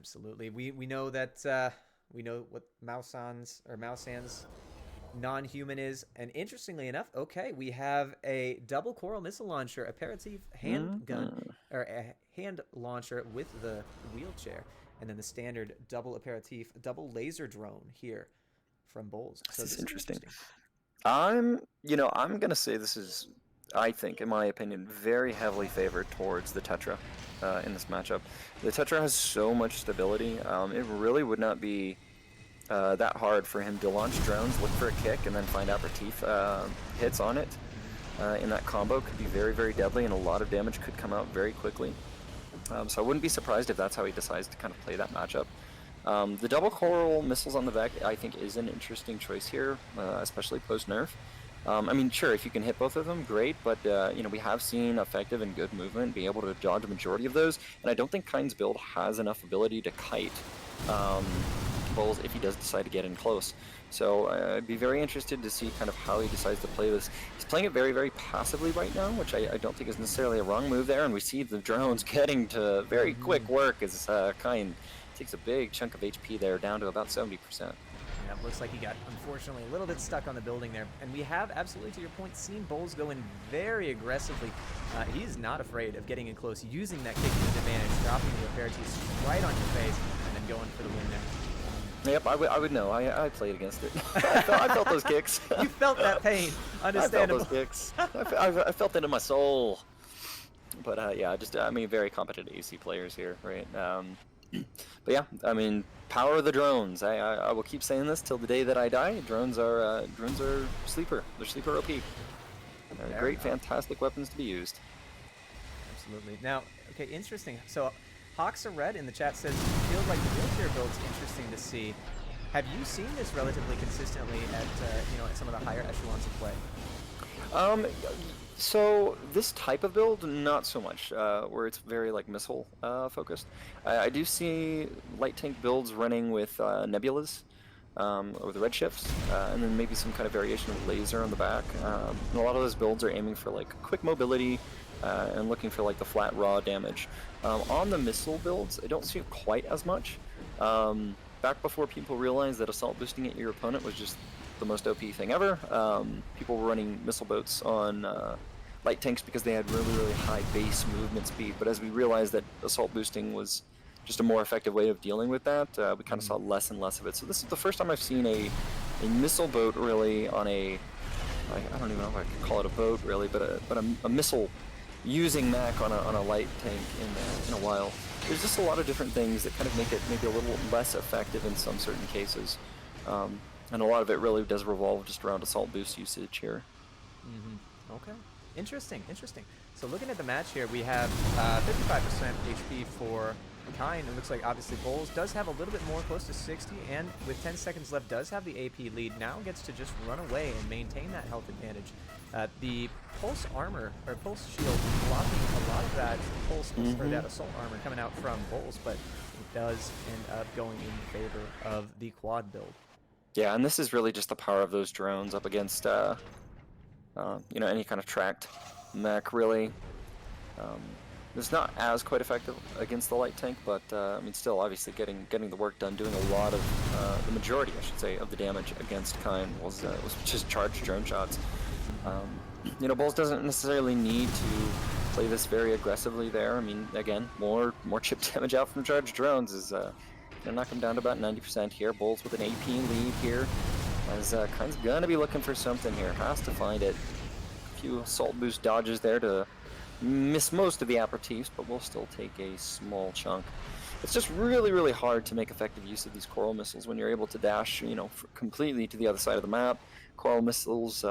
Absolutely. We know that we know what Mousan's non-human is, and interestingly enough, okay, we have a double coral missile launcher, aperitif handgun, Mhm. or a hand launcher with the wheelchair, and then the standard double aperitif, double laser drone here from Bowles. This So is this is interesting. interesting. I'm gonna say this is, I think, in my opinion, very heavily favored towards the Tetra in this matchup. The Tetra has so much stability. It really would not be that hard for him to launch drones, look for a kick, and then find aperitif hits on it. In that combo could be very, very deadly, and a lot of damage could come out very quickly. So I wouldn't be surprised if that's how he decides to kind of play that matchup. The double coral missiles on the back, I think, is an interesting choice here, especially post nerf. I mean, sure, if you can hit both of them, great, but we have seen effective and good movement, be able to dodge a majority of those, and I don't think Kyne's build has enough ability to kite Bowles if he does decide to get in close. So I'd be very interested to see kind of how he decides to play this. He's playing it very, very passively right now, which I don't think is necessarily a wrong move there, and we see the drones getting to very quick work as Kyne takes a big chunk of HP there, down to about 70%. Yeah, it looks like he got, unfortunately, a little bit stuck on the building there. And we have, absolutely to your point, seen Bowles go in very aggressively. He's not afraid of getting in close, using that kick to his advantage, dropping the aperitifs right on your face, and then going for the win there. Yep, I would know. I played against it. I felt those kicks. You felt that pain. Understandable. I felt those kicks. I felt it in my soul. But yeah, I mean, very competent AC players here, right? But yeah, I mean, power of the drones. I will keep saying this till the day that I die. Drones are sleeper. They're sleeper OP. They're great, fantastic weapons to be used. Absolutely. Now, okay, interesting. So, Hawks are red in the chat says, feels like the wheelchair build's interesting to see. Have you seen this relatively consistently at some of the higher echelons of play? So this type of build, not so much, where it's very like missile focused. I do see light tank builds running with Nebulas or the redshifts, and then maybe some kind of variation of laser on the back. And a lot of those builds are aiming for like quick mobility and looking for like the flat raw damage. On the missile builds, I don't see it quite as much. Back before people realized that assault boosting at your opponent was just the most OP thing ever, people were running missile boats on light tanks because they had really, really high base movement speed. But as we realized that assault boosting was just a more effective way of dealing with that, we kind of saw less and less of it. So this is the first time I've seen a missile boat really on I don't even know if I could call it a boat really, but a missile using Mac on a light tank in a while. There's just a lot of different things that kind of make it maybe a little less effective in some certain cases. And a lot of it really does revolve just around assault boost usage here. Okay. Interesting. So looking at the match here, we have 55% HP for Kyne. It looks like obviously Bowles does have a little bit more, close to 60, and with 10 seconds left does have the AP lead. Now gets to just run away and maintain that health advantage. The pulse armor, or pulse shield, blocking a lot of that pulse, or that assault armor coming out from Bowles, but it does end up going in favor of the quad build. Yeah, and this is really just the power of those drones up against, any kind of tracked mech, really. It's not as quite effective against the light tank, but I mean, still, obviously, getting the work done, doing a lot of the majority, I should say, of the damage against Kyne was just charged drone shots. Bowles doesn't necessarily need to play this very aggressively there. I mean, again, more chip damage out from charged drones is gonna knock him down to about 90% here. Bowles with an AP lead here, as Kyne's gonna be looking for something here. Has to find it. A few assault boost dodges there to miss most of the aperitifs, but we'll still take a small chunk. It's just really, really hard to make effective use of these coral missiles when you're able to dash, completely to the other side of the map. Coral missiles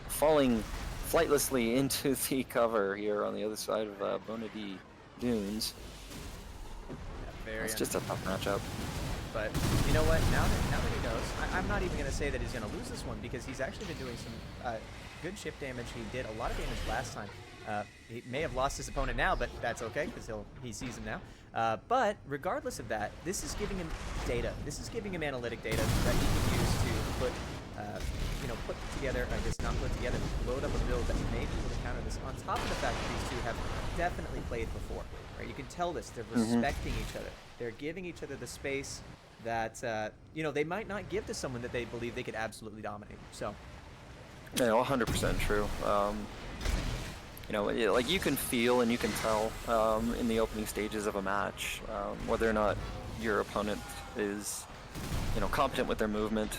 falling flightlessly into the cover here on the other side of Bonadi Dunes. It's just a tough matchup. But you know what? Now that he knows, I'm not even going to say that he's going to lose this one, because he's actually been doing some good chip damage. He did a lot of damage last time. He may have lost his opponent now, but that's okay, because he sees him now. But regardless of that, this is giving him data. This is giving him analytic data that he can use to put put together, I guess not put together, load up a build that may be able to counter this. On top of the fact that these two have definitely played before, right? You can tell this. They're respecting each other. They're giving each other the space that, they might not give to someone that they believe they could absolutely dominate. So. Yeah, 100% true. Like you can feel and you can tell in the opening stages of a match whether or not your opponent is, competent with their movement.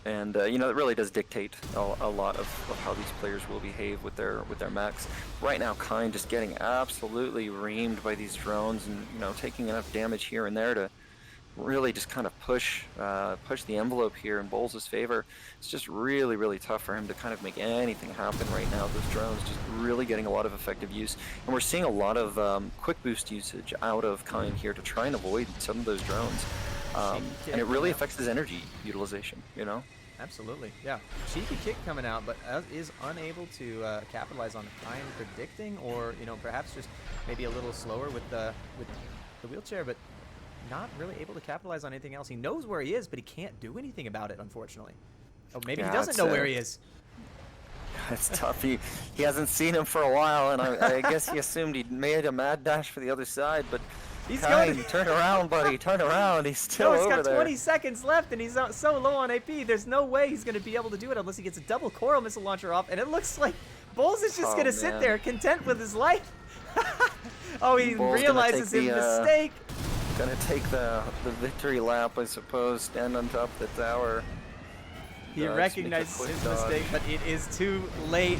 And it really does dictate a lot of how these players will behave with their mechs. Right now, Kyne just getting absolutely reamed by these drones, and taking enough damage here and there to really just kind of push the envelope here in Bowles' favor. It's just really tough for him to kind of make anything happen right now. Those drones just really getting a lot of effective use, and we're seeing a lot of quick boost usage out of Kyne here to try and avoid some of those drones. And it really affects his energy utilization, Absolutely, yeah. Cheeky kick coming out, but is unable to capitalize on Kyne predicting, or perhaps just maybe a little slower with the wheelchair, but not really able to capitalize on anything else. He knows where he is, but he can't do anything about it, unfortunately. Oh, maybe he doesn't know where he is. It's tough. He hasn't seen him for a while, and I guess he assumed he'd made a mad dash for the other side, but he's Kyne, going. Turn around, buddy. Turn around. He's still over there. He's got 20 seconds left, and he's so low on AP. There's no way he's going to be able to do it unless he gets a double coral missile launcher off, and it looks like Bowles is just going to sit there content with his life. Oh, he Bowles realizes his mistake. Gonna take the victory lap, I suppose. Stand on top of the tower. He recognizes his mistake, but it is too late,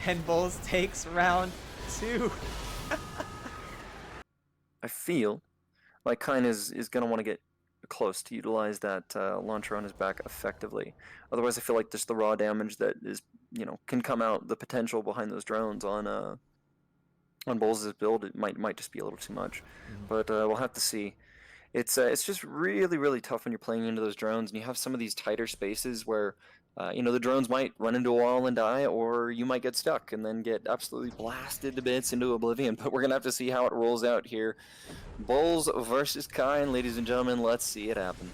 and Bowles takes round 2. I feel like Kyne is going to want to get close to utilize that launcher on his back effectively. Otherwise, I feel like just the raw damage that is, can come out, the potential behind those drones on Bowles' build, it might just be a little too much. But we'll have to see. It's just really tough when you're playing into those drones and you have some of these tighter spaces where the drones might run into a wall and die, or you might get stuck and then get absolutely blasted to bits into oblivion. But we're gonna have to see how it rolls out here. Bowles versus Kyne, ladies and gentlemen. Let's see it happen.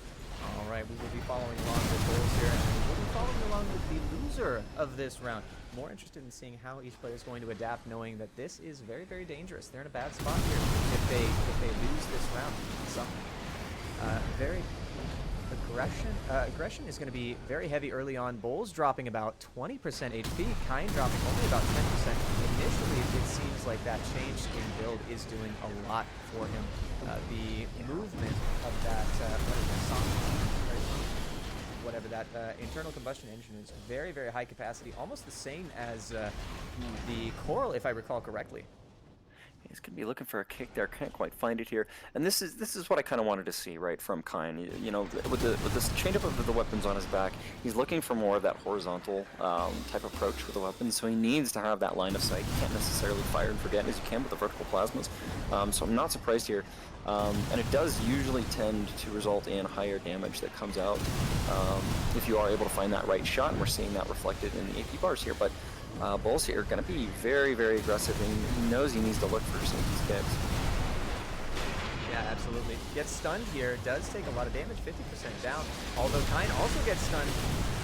All right, we will be following along with Bowles here, and we'll be following along with the loser of this round. More interested in seeing how each player is going to adapt, knowing that this is very dangerous. They're in a bad spot here if they lose this round. So, aggression is going to be very heavy early on. Bowles dropping about 20% HP, Kyne dropping only about 10%. Initially, it seems like that change in build is doing a lot for him. The movement of that, whatever that internal combustion engine is very high capacity, almost the same as the Coral, if I recall correctly. He's gonna be looking for a kick there. Can't quite find it here. And this is what I kind of wanted to see, right, from Kyne. With this change-up of the weapons on his back, he's looking for more of that horizontal type approach with the weapons. So he needs to have that line of sight. He can't necessarily fire and forget as you can with the vertical plasmas. So I'm not surprised here. And it does usually tend to result in higher damage that comes out if you are able to find that right shot, and we're seeing that reflected in the AP bars here. But Bowles here going to be very aggressive, and he knows he needs to look for some of these kicks. Yeah, absolutely. Gets stunned here, does take a lot of damage, 50% down, although Kyne also gets stunned.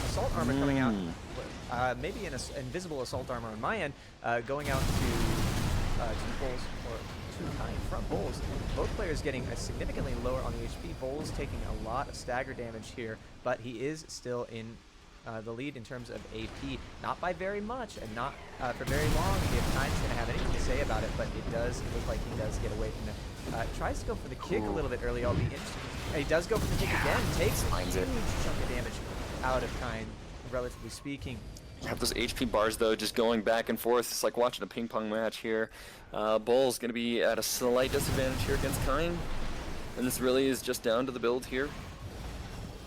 Assault armor coming out, maybe an invisible assault armor on my end, going out to Bowles, or to Kyne from Bowles. Both players getting significantly lower on the HP. Bowles taking a lot of stagger damage here, but he is still in the lead in terms of AP. Not by very much, and not for very long if Kyne's going to have anything to say about it, but it does look like he does get away from it. Tries to go for the kick a little bit early. I'll be interested. And he does go for the kick again. Takes a huge chunk of damage out of Kyne, relatively speaking. You have those HP bars, though, just going back and forth. It's like watching a ping pong match here. Bowles going to be at a slight disadvantage here against Kyne. And this really is just down to the build here.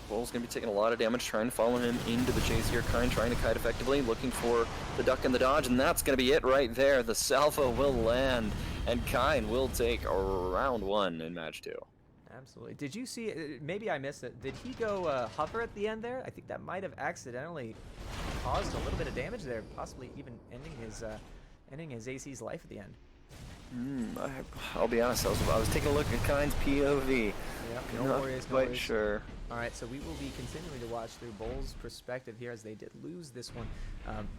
Bowles going to be taking a lot of damage, trying to follow him into the chase here. Kyne trying to kite effectively, looking for the duck and the dodge, and that's going to be it right there. The salvo will land, and Kyne will take round 1 in match 2. Absolutely. Did you see, maybe I missed it, did he go hover at the end there? I think that might have accidentally caused a little bit of damage there, possibly even ending his AC's life at the end. I'll be honest, I was taking a look at Kyne's POV. Yeah, no worries, quite sure. All right, so we will be continuing to watch through Bull's perspective here as they did lose this one.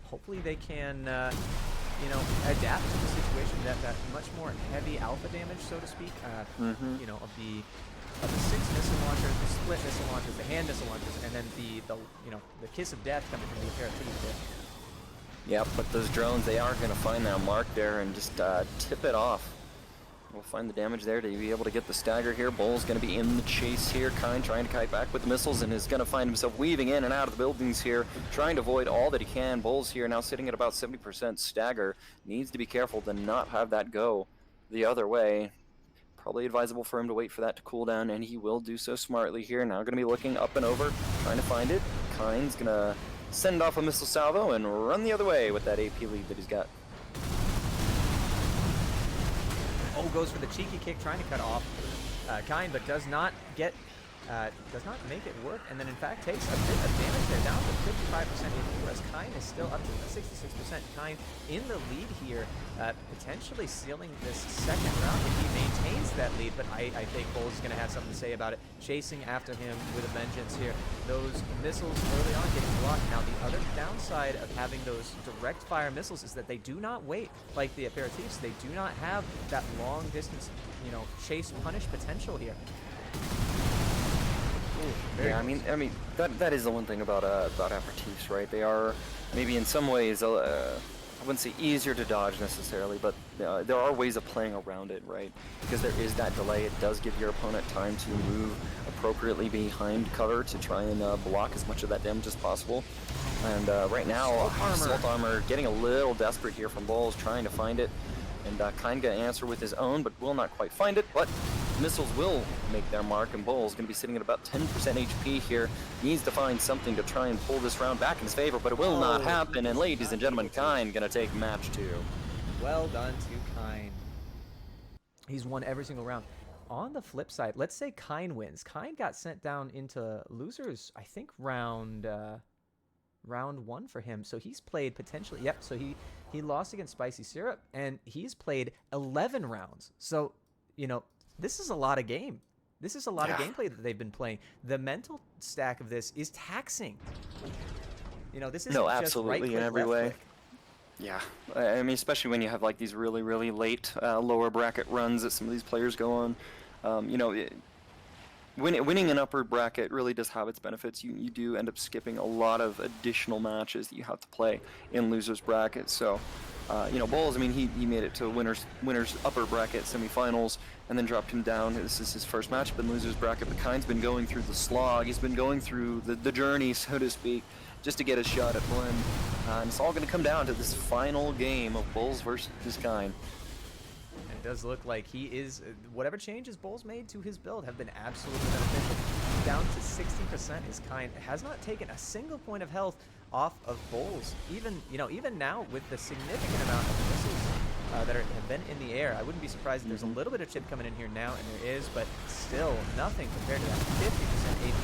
Hopefully they can, you know, adapt to the situation. That much more heavy alpha damage, so to speak, you know, of the 6 missile launchers, the split missile launchers, the hand missile launchers, and then the you know, the kiss of death coming from the aperitif there. Yeah, but those drones, they are going to find that mark there and just tip it off. We'll find the damage there to be able to get the stagger here. Bull's going to be in the chase here. Kyne trying to kite back with the missiles and is going to find himself weaving in and out of the buildings here, trying to avoid all that he can. Bull's here now sitting at about 70% stagger. Needs to be careful to not have that go the other way. Probably advisable for him to wait for that to cool down, and he will do so smartly here. Now going to be looking up and over, trying to find it. Kyne's going to send off a missile salvo and run the other way with that AP lead that he's got. Oh, goes for the cheeky kick, trying to cut off Kyne, but does not make it work, and then in fact takes a bit of damage there, down to 55% HP, whereas Kyne is still up to 66%. Kyne in the lead here, potentially sealing this second round if he maintains that lead, but I think Bull's is going to have something to say about it, chasing after him with a vengeance here. Those missiles early on getting blocked. Now the other downside of having those direct fire missiles is that they do not wait like the aperitifs. They do not have that long distance, you know, chase punish potential here. Ooh, yeah, I mean that is the one thing about aperitifs, right? They are maybe in some ways I wouldn't say easier to dodge necessarily, but there are ways of playing around it, right? Because there is that delay. It does give your opponent time to move appropriately behind cover to try and block as much of that damage as possible. And right now, Assault Armor getting a little desperate here from Bulls, trying to find it. And Kyne gonna answer with his own, but will not quite find it. But missiles will make their mark, and Bull's gonna be sitting at about 10% HP here. Needs to find something to try and pull this round back in his favor, but it will not happen. And ladies and gentlemen, Kyne gonna take match 2. Well done to Kyne. He's won every single round. On the flip side, let's say Kyne wins. Kyne got sent down into losers, I think round 1 for him. So he's played potentially, yep, so he lost against Spicy Syrup, and he's played 11 rounds. So, you know, this is a lot of game. This is a lot of gameplay that they've been playing. The mental stack of this is taxing. You know, this isn't just absolutely, right click, in every left way. click. Yeah, I mean, especially when you have like these really, really late lower bracket runs that some of these players go on. You know, winning an upper bracket really does have its benefits. You do end up skipping a lot of additional matches that you have to play in losers bracket. So, you know, Bulls, I mean, he made it to winners upper bracket semifinals and then dropped him down. This is his first matchup in losers bracket, but Kyne's been going through the slog. He's been going through the journey, so to speak, just to get a shot at Blend. And it's all going to come down to this final game of Bulls versus Kyne. It does look like he is, whatever changes Bulls made to his build have been absolutely beneficial. Down to 60%, his Kyne has not taken a single point of health off of Bulls. Even, you know, even now with the significant amount of missiles that have been in the air, I wouldn't be surprised if there's a little bit of chip coming in here now, and there is, but still nothing compared to that 50% AP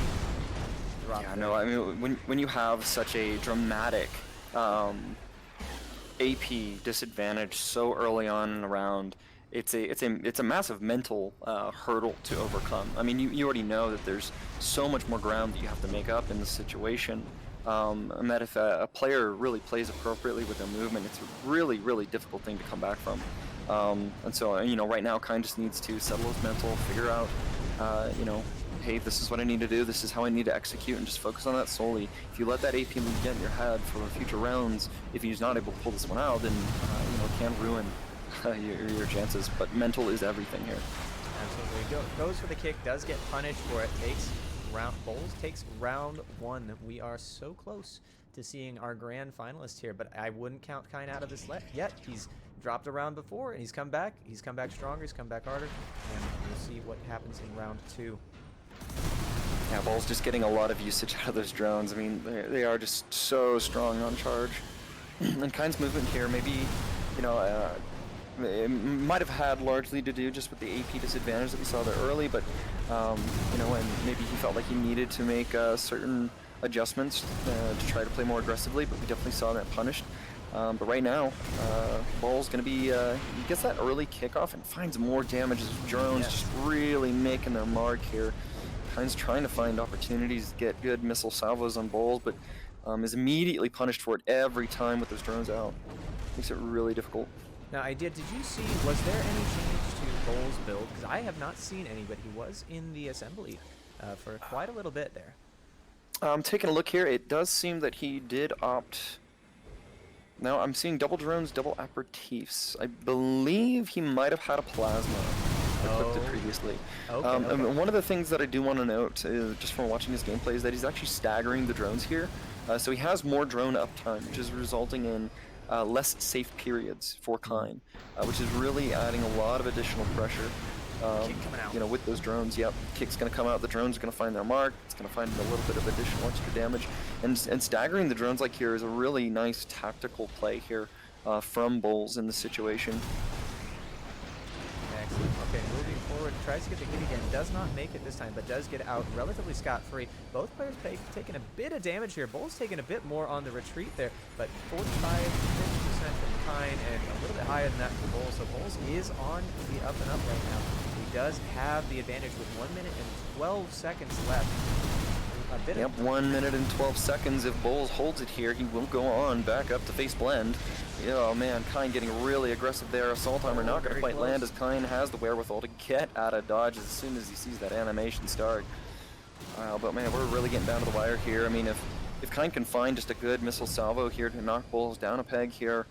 drop. Yeah, no, I mean, when you have such a dramatic AP disadvantage so early on in the round, it's a massive mental hurdle to overcome. I mean, you already know that there's so much more ground that you have to make up in this situation, and that if a player really plays appropriately with their movement, it's a really, really difficult thing to come back from. And so, you know, right now, Kyne just needs to settle his mental, figure out, you know, hey, this is what I need to do, this is how I need to execute, and just focus on that solely. If you let that AP lead get in your head for future rounds, if he's not able to pull this one out, then you know, it can ruin your chances. But mental is everything here. Absolutely. Goes for the kick, does get punished for it. Bulls takes round 1. We are so close to seeing our grand finalist here, but I wouldn't count Kyne out of this yet. He's dropped a round before, and he's come back. He's come back stronger. He's come back harder, and we'll see what happens in round 2. Yeah, Bulls just getting a lot of usage out of those drones. I mean, they are just so strong on charge. And Kyne's movement here, maybe, you know, it might have had largely to do just with the AP disadvantage that we saw there early, but, you know, and maybe he felt like he needed to make certain adjustments to try to play more aggressively, but we definitely saw that punished. But right now, Bull's going to be, he gets that early kickoff and finds more damage as drones just really making their mark here. Kyne's trying to find opportunities to get good missile salvos on Bowls, but is immediately punished for it every time with those drones out. Makes it really difficult. Now, did you see, was there any change to Bowles' build? Because I have not seen any, but he was in the assembly for quite a little bit there. I'm taking a look here. It does seem that he did opt... Now I'm seeing double drones, double aperitifs. I believe he might have had a plasma equipped it previously. Okay, And one of the things that I do want to note, just from watching his gameplay, is that he's actually staggering the drones here. So he has more drone uptime, which is resulting in less safe periods for Kyne, which is really adding a lot of additional pressure. Kick coming out. You know, with those drones, yep, kick's going to come out, the drones are going to find their mark, it's going to find a little bit of additional extra damage, and staggering the drones like here is a really nice tactical play here from Bowles in this situation. Excellent. Okay, moving forward, tries to get the hit again, does not make it this time, but does get out relatively scot-free. Both players taking a bit of damage here. Bowles taking a bit more on the retreat there, but 45 to 50% from Kyne, and a little bit higher than that for Bowles. So Bowles is on the up and up right now. He does have the advantage with 1 minute and 12 seconds left. Yep, 1 minute and 12 seconds. If Bowles holds it here, he will go on back up to face Blend. Oh man, Kyne getting really aggressive there. Assault Armor not going to quite land, as Kyne has the wherewithal to get out of dodge as soon as he sees that animation start. But man, we're really getting down to the wire here. I mean, if Kyne can find just a good missile salvo here to knock Bowles down a peg here,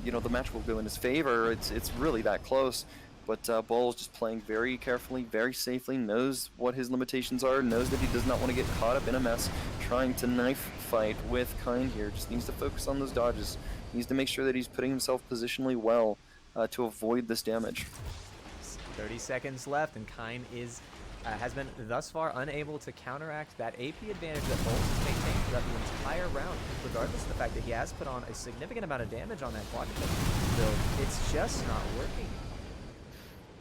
you know, the match will go in his favor. It's really that close. But Bowles just playing very carefully, very safely, knows what his limitations are, knows that he does not want to get caught up in a mess, trying to knife fight with Kyne here. Just needs to focus on those dodges. Needs to make sure that he's putting himself positionally well to avoid this damage. 30 seconds left, and Kyne has been thus far unable to counteract that AP advantage that Bowles has maintained throughout the entire round, regardless of the fact that he has put on a significant amount of damage on that quadruplet build. It's just not working.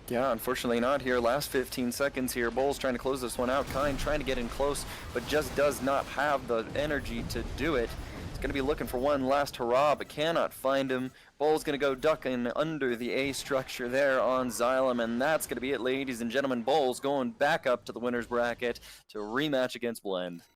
Yeah, unfortunately not here. Last 15 seconds here. Bowles trying to close this one out. Kyne trying to get in close, but just does not have the energy to do it. He's going to be looking for one last hurrah, but cannot find him. Bowles going to go ducking under the A structure there on Xylem, and that's going to be it, ladies and gentlemen. Bowles going back up to the winner's bracket to rematch against Blend.